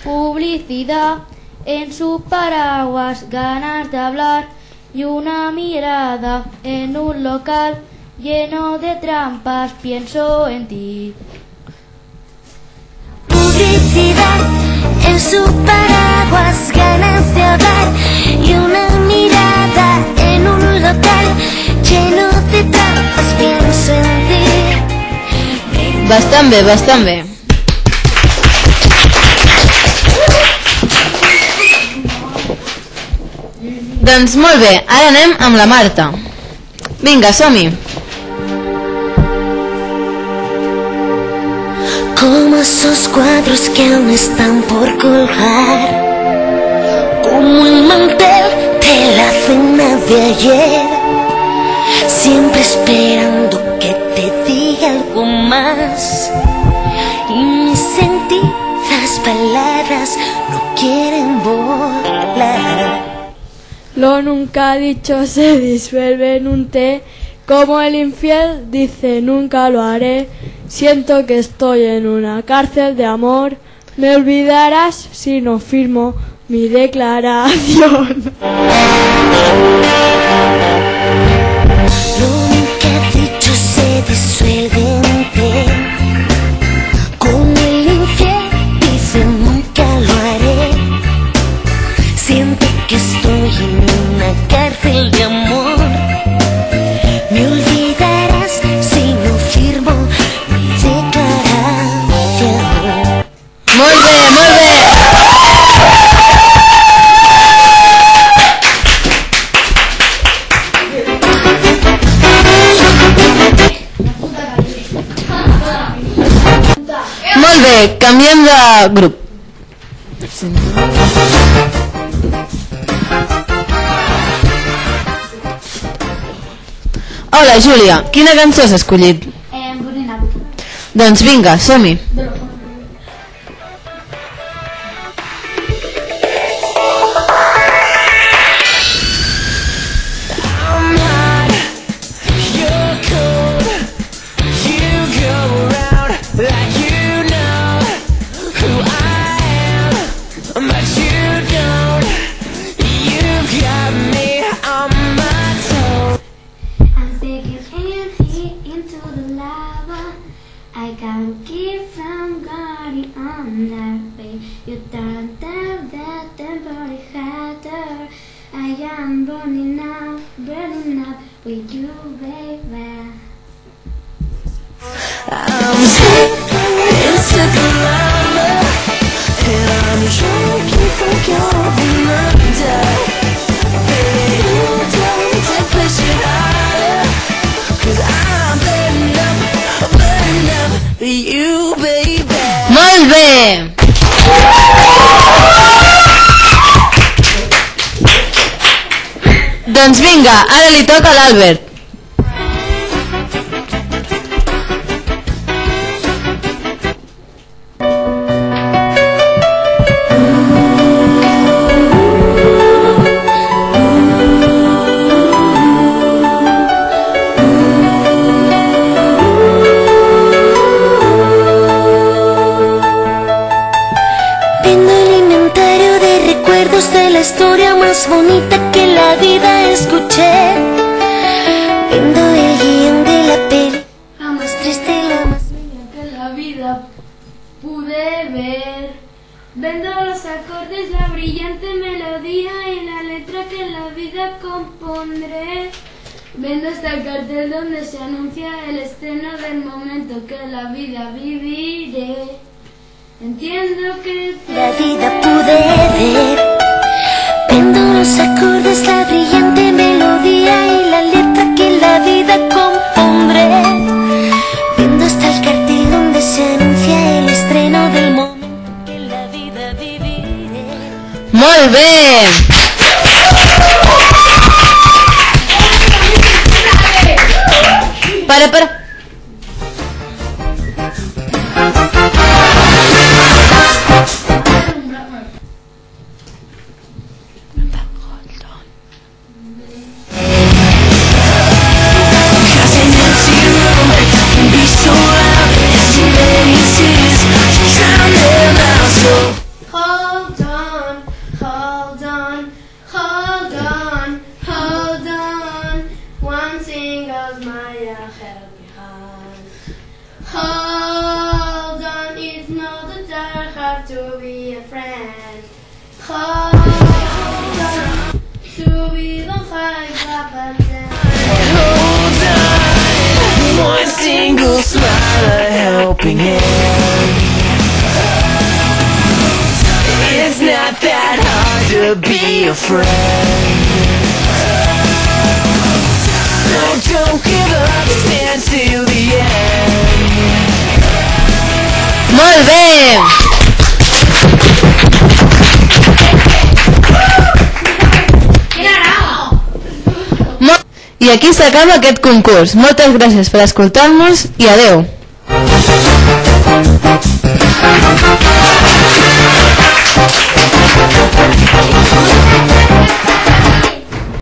publicidad, en su paraguas ganas de hablar y una mirada en un local lleno de trampas, pienso en ti. Publicidad, en su paraguas ganas de hablar y una mirada en un local lleno de trampas, pienso en ti. Bastant bé, bastant bé. Doncs molt bé, ara anem amb la Marta. Vinga, som-hi. Como esos cuadros que aún están por colgar, como el mantel de la cena de ayer, siempre esperando que te diga algo más, y mis sentidas palabras no quieren volar. Lo nunca dicho se disuelve en un té, como el infiel dice nunca lo haré. Siento que estoy en una cárcel de amor, me olvidarás si no firmo mi declaración. Lo nunca dicho se disuelve en té, como el infiel dice nunca lo haré. Siento que estoy en una cárcel de amor, me olvidarás si no firmo mi declaración. Molt bé, molt bé. Molt bé, canviem de grup. Hola, Júlia, quina cançó has escollit? Doncs vinga, som-hi. I can't keep from going on that way. You don't have that temporary hatter. I am burning up with you, baby. I'm sick of love, and I'm trying to keep from going under. Baby, you don't take pleasure harder, 'cause I'm burning up for you, baby. Molt bé! Doncs vinga, ara li toca a l'Albert. De la historia más bonita que la vida escuché, viendo el guión de la peli, la más triste y la más bella Que la vida pude ver, vendo los acordes, la brillante melodía y la letra que en la vida compondré. Vendo hasta el cartel donde se anuncia el estreno del momento que en la vida viviré. Entiendo que la vida pude ver. Vendo los acordes, la brillante melodía y la letra que en la vida compondré. Vendo hasta el cartel donde se anuncia el estreno del momento que en la vida viviré. Molt bé! Para. hold hard to be a friend. Hold on to be the high up and down. Hold on, one single smile, a helping hand. It's not that hard to be a friend. So don't give up, stand till the end. Molt bé! I aquí s'acaba aquest concurs. Moltes gràcies per escoltar-nos i adeu!